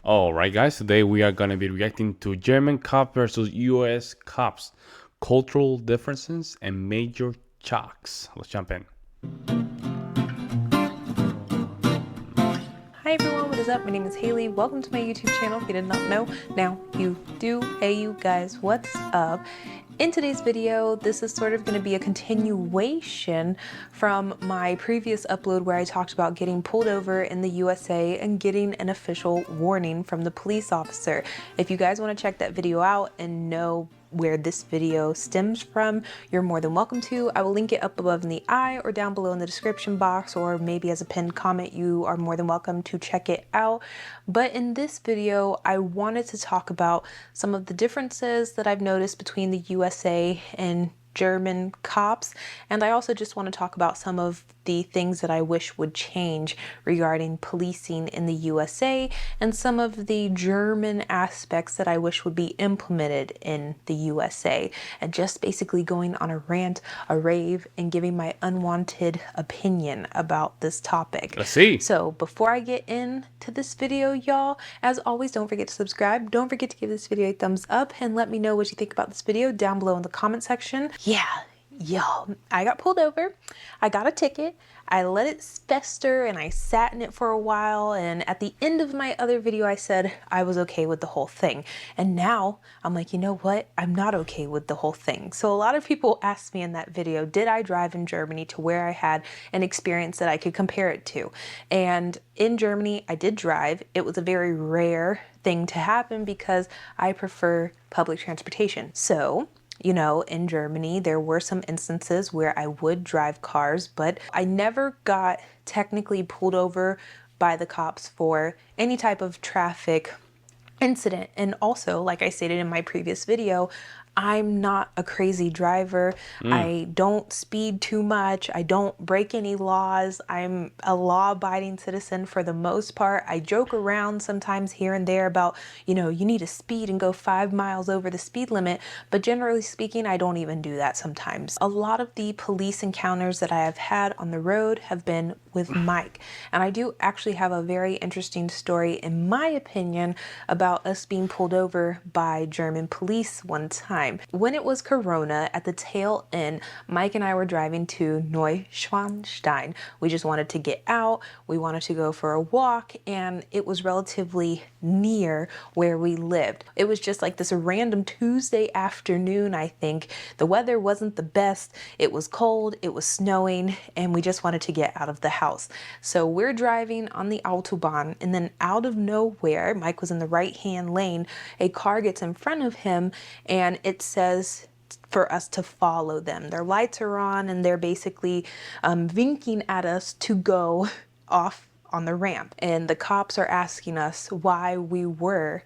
Alright guys, today we are going to be reacting to German cops versus US cops, cultural differences and major shocks. Let's jump in. Hi everyone, what is up? My name is Haley. Welcome to my YouTube channel. If you did not know, now you do. Hey you guys, what's up? In today's video, this is sort of going to be a continuation from my previous upload where I talked about getting pulled over in the USA and getting an official warning from the police officer. If you guys want to check that video out and know where this video stems from, you're more than welcome to. I will link it up above in the eye or down below in the description box, or maybe as a pinned comment. You are more than welcome to check it out. But in this video, I wanted to talk about some of the differences that I've noticed between the USA and German cops, and I also just want to talk about some of the things that I wish would change regarding policing in the USA and some of the German aspects that I wish would be implemented in the USA, and just basically going on a rant, a rave, and giving my unwanted opinion about this topic. Let's see. So before I get into this video, y'all, as always, don't forget to subscribe. Don't forget to give this video a thumbs up and let me know what you think about this video down below in the comment section. Yeah, y'all, I got pulled over. I got a ticket. I let it fester and I sat in it for a while, and at the end of my other video I said I was okay with the whole thing, and now I'm like, you know what, I'm not okay with the whole thing. So a lot of people asked me in that video, did I drive in Germany to where I had an experience that I could compare it to? And in Germany I did drive. It was a very rare thing to happen because I prefer public transportation. So you know, in Germany, there were some instances where I would drive cars, but I never got technically pulled over by the cops for any type of traffic incident. And also, like I stated in my previous video, I'm not a crazy driver. I don't speed too much. I don't break any laws. I'm a law-abiding citizen for the most part. I joke around sometimes here and there about, you know, you need to speed and go 5 miles over the speed limit. But generally speaking, I don't even do that sometimes. A lot of the police encounters that I have had on the road have been with Mike. And I do actually have a very interesting story, in my opinion, about us being pulled over by German police one time. When it was Corona, at the tail end, Mike and I were driving to Neuschwanstein. We just wanted to get out, we wanted to go for a walk, and it was relatively near where we lived. It was just like this random Tuesday afternoon, I think. The weather wasn't the best, it was cold, it was snowing, and we just wanted to get out of the house. So we're driving on the Autobahn, and then out of nowhere, Mike was in the right-hand lane, a car gets in front of him, and it says for us to follow them. Their lights are on and they're basically winking at us to go off on the ramp. And the cops are asking us why we were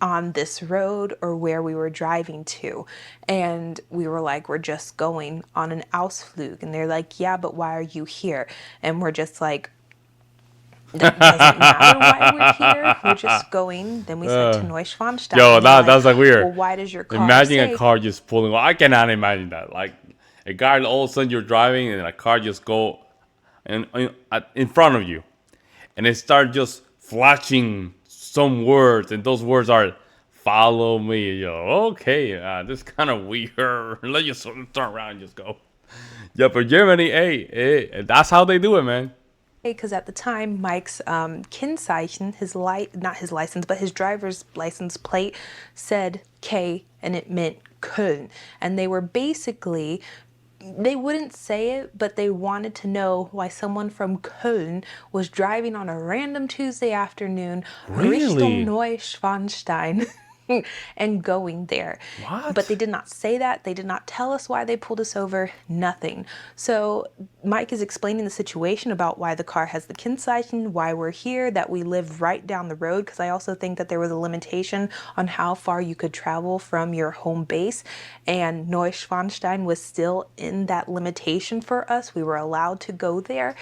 on this road or where we were driving to. And we were like, we're just going on an Ausflug. And they're like, yeah, but why are you here? And we're just like, that doesn't matter why we're here. We're just going. Then we said to Neuschwanstein. Yo, that's like weird. Well, why does your car Imagine say? a car just pulling. Well, I cannot imagine that. Like a guy, all of a sudden you're driving and a car just go in front of you, and it starts just flashing some words, and those words are "follow me." Yo, okay, this kind of weird. Let you turn around and just go. Yeah, but Germany, hey, that's how they do it, man. Because at the time, Mike's Kennzeichen, not his license, but his driver's license plate said K, and it meant Köln. And they were basically, they wouldn't say it, but they wanted to know why someone from Köln was driving on a random Tuesday afternoon Richtung Neuschwanstein and going there. What? But they did not say that. They did not tell us why they pulled us over. Nothing. So Mike is explaining the situation about why the car has the Kennzeichen, why we're here, that we live right down the road, because I also think that there was a limitation on how far you could travel from your home base, and Neuschwanstein was still in that limitation for us. We were allowed to go there,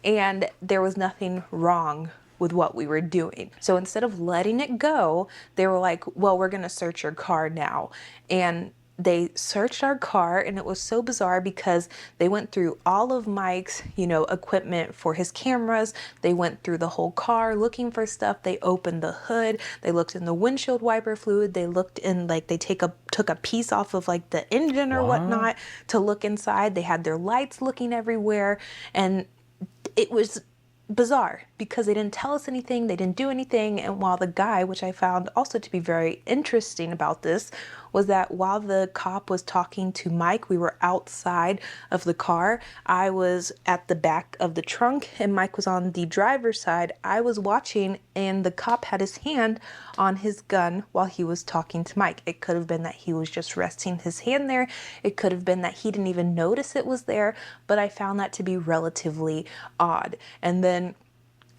and there was nothing wrong with what we were doing. So instead of letting it go, they were like, well, we're gonna search your car now. And they searched our car, and it was so bizarre because they went through all of Mike's, equipment for his cameras. They went through the whole car looking for stuff. They opened the hood. They looked in the windshield wiper fluid. They looked in, like, they took a piece off of, like, the engine or whatnot to look inside. They had their lights looking everywhere, and it was bizarre because they didn't tell us anything, they didn't do anything. And while the guy, which I found also to be very interesting about this, was that while the cop was talking to Mike, we were outside of the car. I was at the back of the trunk and Mike was on the driver's side. I was watching, and the cop had his hand on his gun while he was talking to Mike. It could have been that he was just resting his hand there. It could have been that he didn't even notice it was there, but I found that to be relatively odd. And then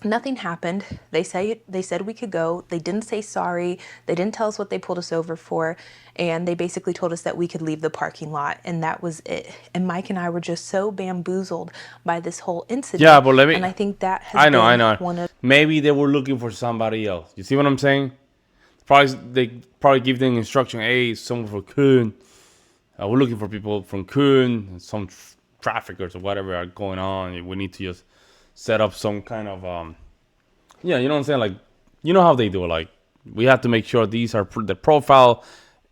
nothing happened. They said we could go. They didn't say sorry. They didn't tell us what they pulled us over for. And they basically told us that we could leave the parking lot. And that was it. And Mike and I were just so bamboozled by this whole incident. Yeah, but and I think that has I know. one of... Maybe they were looking for somebody else. You see what I'm saying? They probably give them instruction. Hey, someone from Kuhn. We're looking for people from Kuhn. Some traffickers or whatever are going on. We need to just set up some kind of yeah, you know what I'm saying, like, you know how they do it, like, we have to make sure these are the profile,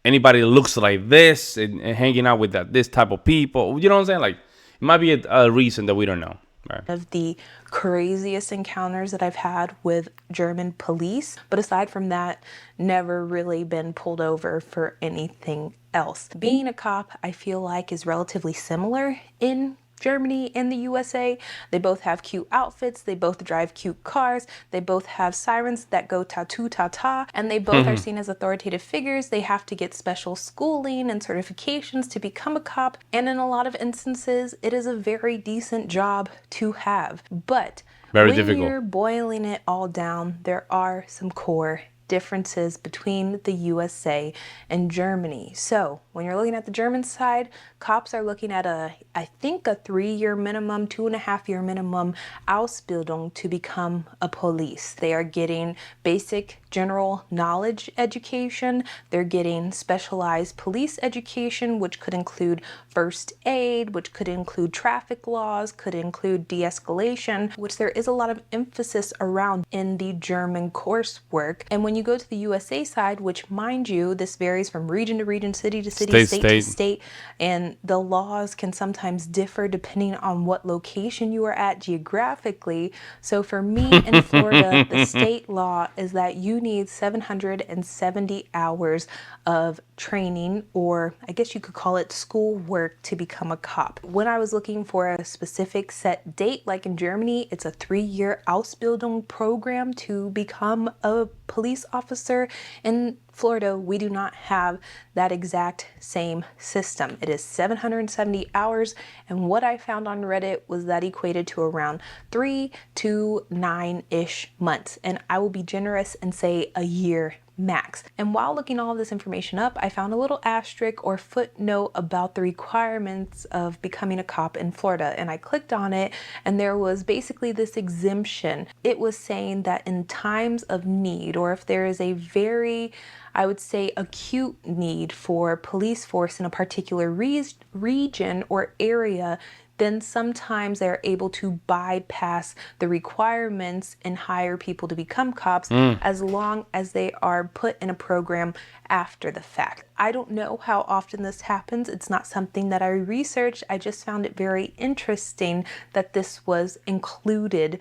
anybody that looks like this and hanging out with this type of people, you know what I'm saying, like, it might be a reason that we don't know, right? Of the craziest encounters that I've had with German police, but aside from that, never really been pulled over for anything else. Being a cop, I feel like, is relatively similar in Germany and the USA. They both have cute outfits, they both drive cute cars, they both have sirens that go ta-ta, and they both are seen as authoritative figures. They have to get special schooling and certifications to become a cop, and in a lot of instances, it is a very decent job to have. But very when difficult. you're boiling it all down, there are some core differences between the USA and Germany. So when you're looking at the German side, cops are looking at I think a 3-year minimum, 2.5-year minimum Ausbildung to become a police. They are getting basic general knowledge education. They're getting specialized police education, which could include first aid, which could include traffic laws, could include de-escalation, which there is a lot of emphasis around in the German coursework. And when you go to the USA side, which, mind you, this varies from region to region, city to city, state to state, and the laws can sometimes differ depending on what location you are at geographically. So for me in Florida, the state law is that you need 770 hours of training, or I guess you could call it school work, to become a cop. When I was looking for a specific set date, like in Germany, it's a 3-year Ausbildung program to become a police officer. In Florida, we do not have that exact same system. It is 770 hours, and what I found on Reddit was that equated to around 3 to 9-ish months, and I will be generous and say a year max. And while looking all of this information up, I found a little asterisk or footnote about the requirements of becoming a cop in Florida, and I clicked on it, and there was basically this exemption. It was saying that in times of need, or if there is a very, I would say, acute need for police force in a particular region or area, then sometimes they're able to bypass the requirements and hire people to become cops as long as they are put in a program after the fact. I don't know how often this happens. It's not something that I researched. I just found it very interesting that this was included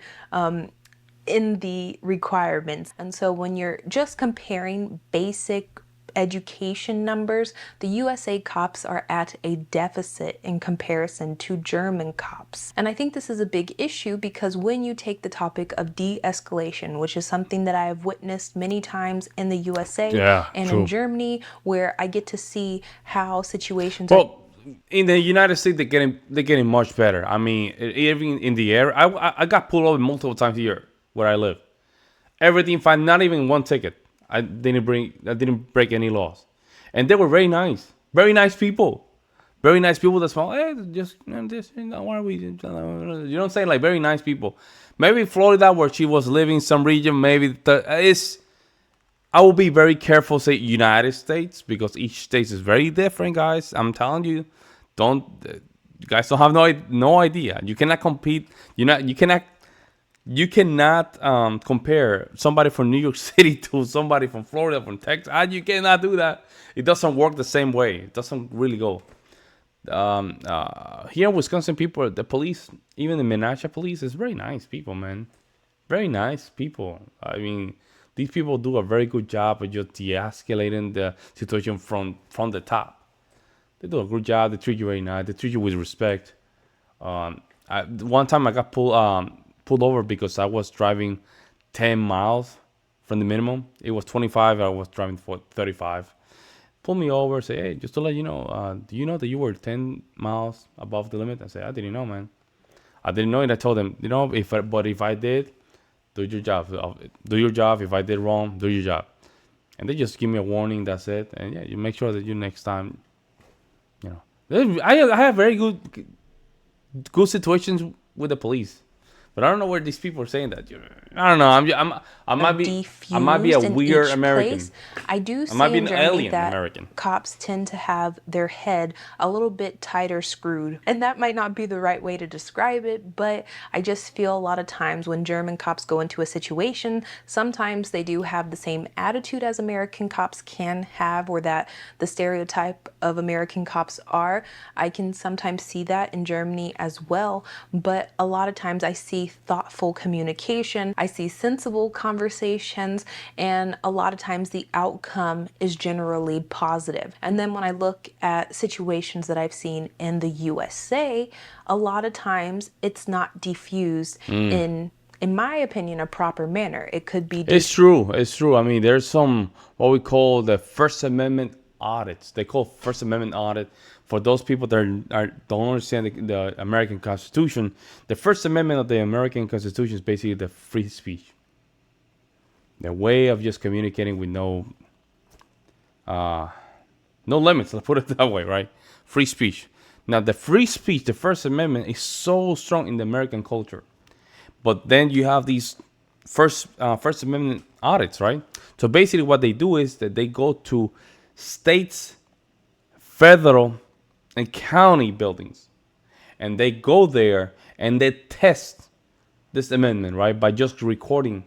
in the requirements. And so when you're just comparing basic education numbers, the USA cops are at a deficit in comparison to German cops. And I think this is a big issue because when you take the topic of de-escalation, which is something that I have witnessed many times in the USA and in Germany, where I get to see how situations in the United States, they're getting much better. I mean, even in the air, I got pulled over multiple times here where I live. Everything fine, not even one ticket. I didn't break any laws, and they were very nice people, that small. Hey, just this, why are we? You know what I'm saying? Like, very nice people. Maybe Florida, where she was living, some region, maybe I will be very careful, say United States, because each state is very different, guys. I'm telling you, don't you guys don't have no idea. You cannot compete. You cannot compare somebody from New York City to somebody from Florida, from Texas. You cannot do that. It doesn't work the same way. It doesn't really go. Here in Wisconsin, people, the police, even the Menasha police, is very nice people, man. Very nice people. I mean, these people do a very good job of just de-escalating the situation from the top. They do a good job. They treat you very nice. They treat you with respect. One time I got pulled over because I was driving 10 miles from the minimum. It was 25. I was driving for 35. Pull me over, say, hey, just to let you know, do you know that you were 10 miles above the limit? I said, I didn't know, man. I didn't know it. I told them, but if I did, do your job. Do your job. If I did wrong, do your job. And they just give me a warning. That's it. And yeah, you make sure that you next time, you know. I have very good situations with the police. But I don't know where these people are saying that. I don't know. I might be a weird American. I do I might see be in an Germany alien that American. cops tend to have their head a little bit tighter screwed. And that might not be the right way to describe it, but I just feel a lot of times when German cops go into a situation, sometimes they do have the same attitude as American cops can have, or that the stereotype of American cops are. I can sometimes see that in Germany as well, but a lot of times I see thoughtful communication, I see sensible conversations, and a lot of times the outcome is generally positive. And then when I look at situations that I've seen in the USA, a lot of times it's not diffused in my opinion, a proper manner. It could be. It's true. It's true. I mean, there's some what we call the First Amendment audits. They call First Amendment audit for those people that don't understand the American Constitution. The First Amendment of the American Constitution is basically the free speech, the way of just communicating with no limits. Let's put it that way, right? Free speech. Now, the free speech, the First Amendment, is so strong in the American culture. But then you have these First Amendment audits, right? So basically, what they do is that they go to states, federal, and county buildings, and they go there and they test this amendment, right, by just recording.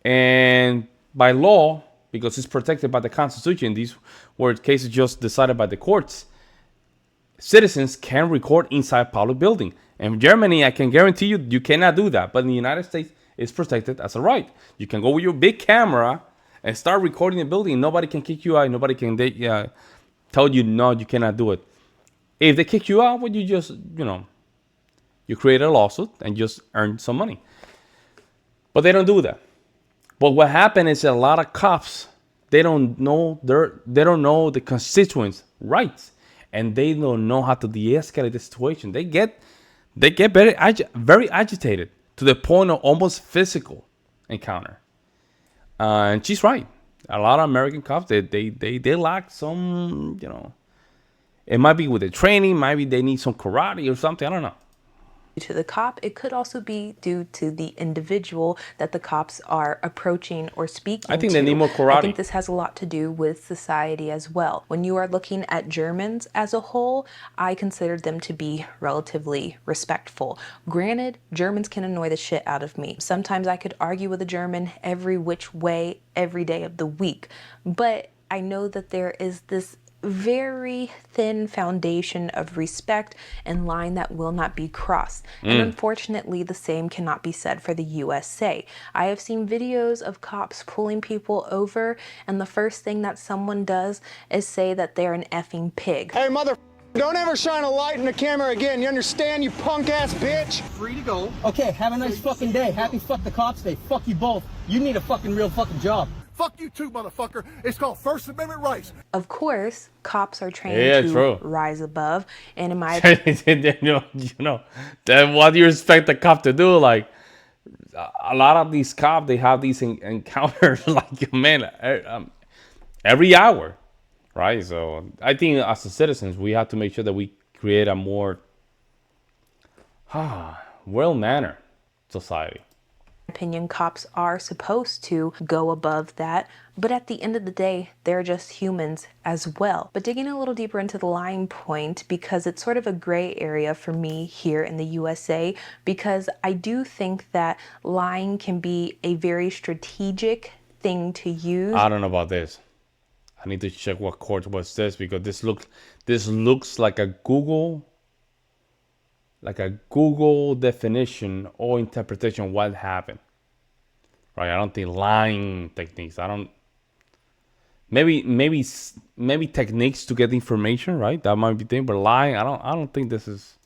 And by law, because it's protected by the Constitution, these were cases just decided by the courts, citizens can record inside public building. In Germany, I can guarantee you, you cannot do that. But in the United States, it's protected as a right. You can go with your big camera and start recording the building. Nobody can kick you out. Nobody can tell you, no, you cannot do it. If they kick you out, well, you just, you create a lawsuit and just earn some money. But they don't do that. But what happened is that a lot of cops, they don't know the constituents' rights, and they don't know how to de-escalate the situation. They get very agitated to the point of almost physical encounter. And she's right. A lot of American cops, they lack some, it might be with the training, maybe they need some karate or something. I don't know. To the cop, it could also be due to the individual that the cops are approaching or speaking to. I think they need more karate. I think this has a lot to do with society as well. When you are looking at Germans as a whole, I consider them to be relatively respectful. Granted, Germans can annoy the shit out of me. Sometimes I could argue with a German every which way, every day of the week. But I know that there is this very thin foundation of respect and line that will not be crossed. And unfortunately, the same cannot be said for the USA. I have seen videos of cops pulling people over, and the first thing that someone does is say that they're an effing pig. Hey, mother, don't ever shine a light in the camera again. You understand, you punk ass bitch? Free to go. Okay, have a nice fucking day. Happy fuck the cops day. Fuck you both. You need a fucking real fucking job. Fuck you too, motherfucker. It's called First Amendment rights. Of course, cops are trained to rise above, and in my then what do you expect the cop to do? Like, a lot of these cops, they have these encounters like, man, every hour, right? So I think as citizens, we have to make sure that we create a more well-mannered society. Opinion, cops are supposed to go above that, but at the end of the day, they're just humans as well. But digging a little deeper into the lying point, because it's sort of a gray area for me here in the USA, because I do think that lying can be a very strategic thing to use. I don't know about this. I need to check what court was this, because this looks like a Google definition or interpretation of what happened. Right? I don't think lying techniques. I don't. Maybe techniques to get information. Right? That might be thing. But lying, I don't think this is.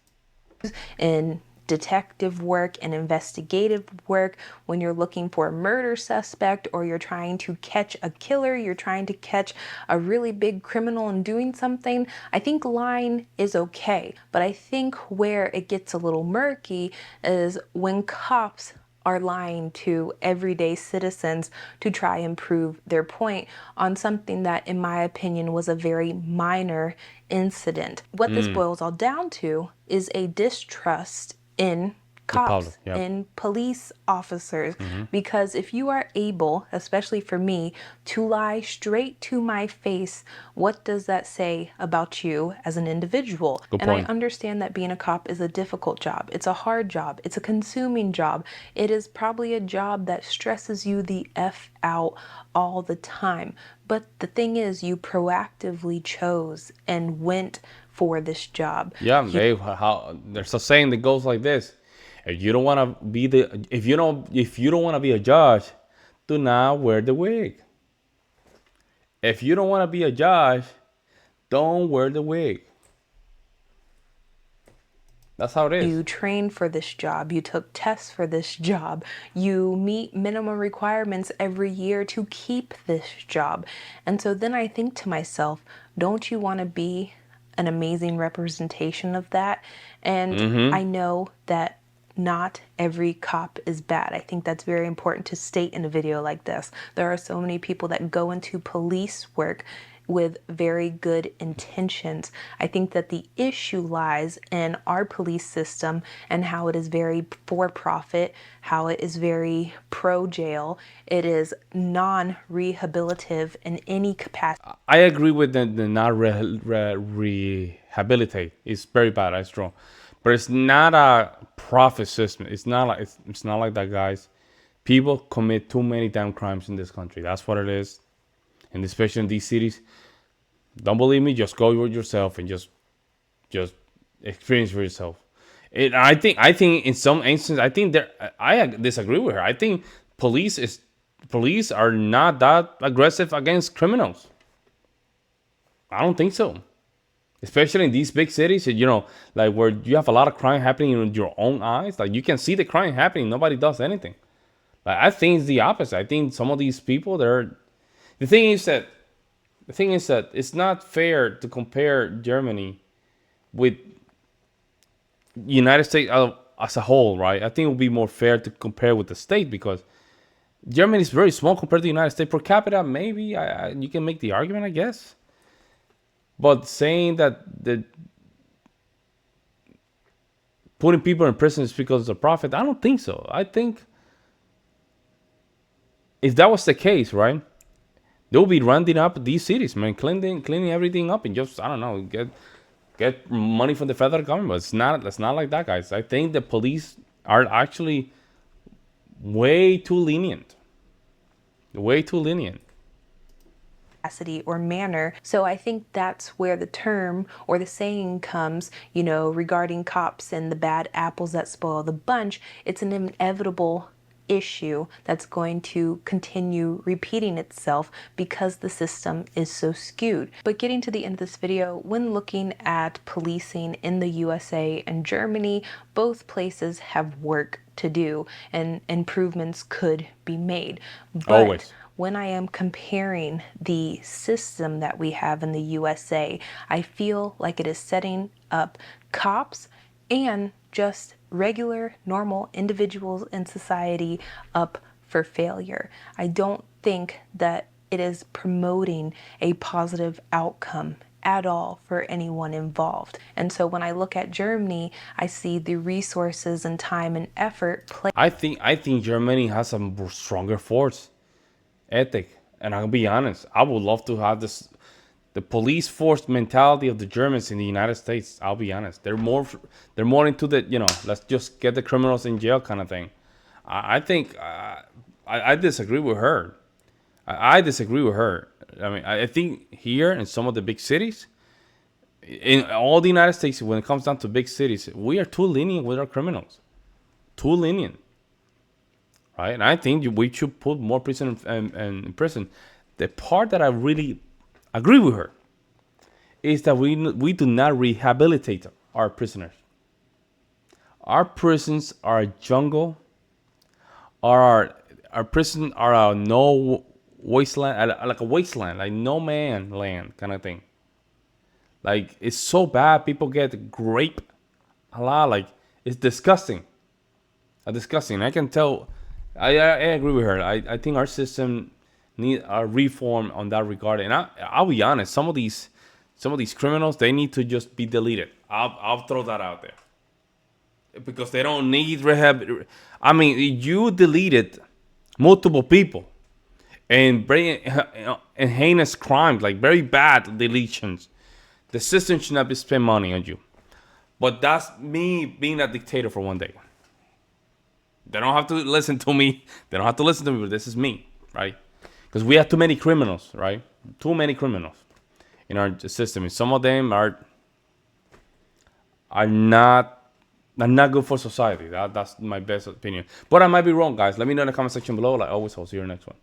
In detective work and investigative work, when you're looking for a murder suspect, or you're trying to catch a killer, you're trying to catch a really big criminal and doing something, I think lying is okay. But I think where it gets a little murky is when cops are lying to everyday citizens to try and prove their point on something that, in my opinion, was a very minor incident. What this boils all down to is a distrust in cops, yep. in police officers, because if you are able, especially for me, to lie straight to my face, what does that say about you as an individual? Good and point. I understand that being a cop is a difficult job. It's a hard job. It's a consuming job. It is probably a job that stresses you the F out all the time. But the thing is, you proactively chose and went for this job. Yeah, there's a saying that goes like this: if you don't want to be if you don't want to be a judge, do not wear the wig. If you don't want to be a judge, don't wear the wig. That's how it is. You trained for this job. You took tests for this job. You meet minimum requirements every year to keep this job. And so then I think to myself, don't you want to be an amazing representation of that? And I know that not every cop is bad. I think that's very important to state in a video like this. There are so many people that go into police work with very good intentions. I think that the issue lies in our police system and how it is very for-profit, how it is very pro-jail. It is non-rehabilitative in any capacity. I agree with the not rehabilitate. It's very bad. It's wrong, but it's not a profit system. It's not like that, guys. People commit too many damn crimes in this country. That's what it is. And especially in these cities, don't believe me, just go yourself and just experience for yourself. I think in some instances, I disagree with her. I think police are not that aggressive against criminals. I don't think so. Especially in these big cities, like where you have a lot of crime happening in your own eyes. Like you can see the crime happening, nobody does anything. Like I think it's the opposite. I think some of these people, The thing is that it's not fair to compare Germany with United States as a whole, right? I think it would be more fair to compare with the state, because Germany is very small compared to the United States per capita. Maybe you can make the argument, I guess. But saying that putting people in prison is because of profit, I don't think so. I think if that was the case, right, they'll be rounding up these cities, man, cleaning everything up, and just, I don't know, get money from the federal government. It's not like that, guys. I think the police are actually way too lenient. Capacity or manner. So I think that's where the term or the saying comes, regarding cops and the bad apples that spoil the bunch. It's an inevitable issue that's going to continue repeating itself because the system is so skewed. But getting to the end of this video, when looking at policing in the USA and Germany, both places have work to do and improvements could be made. But Always. when I am comparing the system that we have in the USA, I feel like it is setting up cops and just regular, normal individuals in society up for failure. I don't think that it is promoting a positive outcome at all for anyone involved. And so when I look at Germany, I see the resources and time and effort placed. I think Germany has a stronger force ethic, and I'll be honest. I would love to have the police force mentality of the Germans in the United States. I'll be honest. They're more into the, let's just get the criminals in jail kind of thing. I think I disagree with her. I disagree with her. I mean, I think here in some of the big cities, in all the United States, when it comes down to big cities, we are too lenient with our criminals. Too lenient. Right? And I think we should put more prisoners in prison. The part that I really agree with her is that we do not rehabilitate our prisoners. Our prisons are a jungle. Our prisons are a no wasteland, like a wasteland, like no man land kind of thing. Like, it's so bad. People get raped a lot. Like, it's disgusting. Disgusting. I can tell. I agree with her. I think our system need a reform on that regard. And I'll be honest. Some of these criminals, they need to just be deleted. I'll throw that out there, because they don't need rehab. I mean, you deleted multiple people and heinous crimes, like very bad deletions. The system should not be spend money on you. But that's me being a dictator for one day. They don't have to listen to me. But this is me, right? Because we have too many criminals, right? Too many criminals in our system. And some of them are not good for society. That's my best opinion. But I might be wrong, guys. Let me know in the comment section below. Like always, I'll see you in the next one.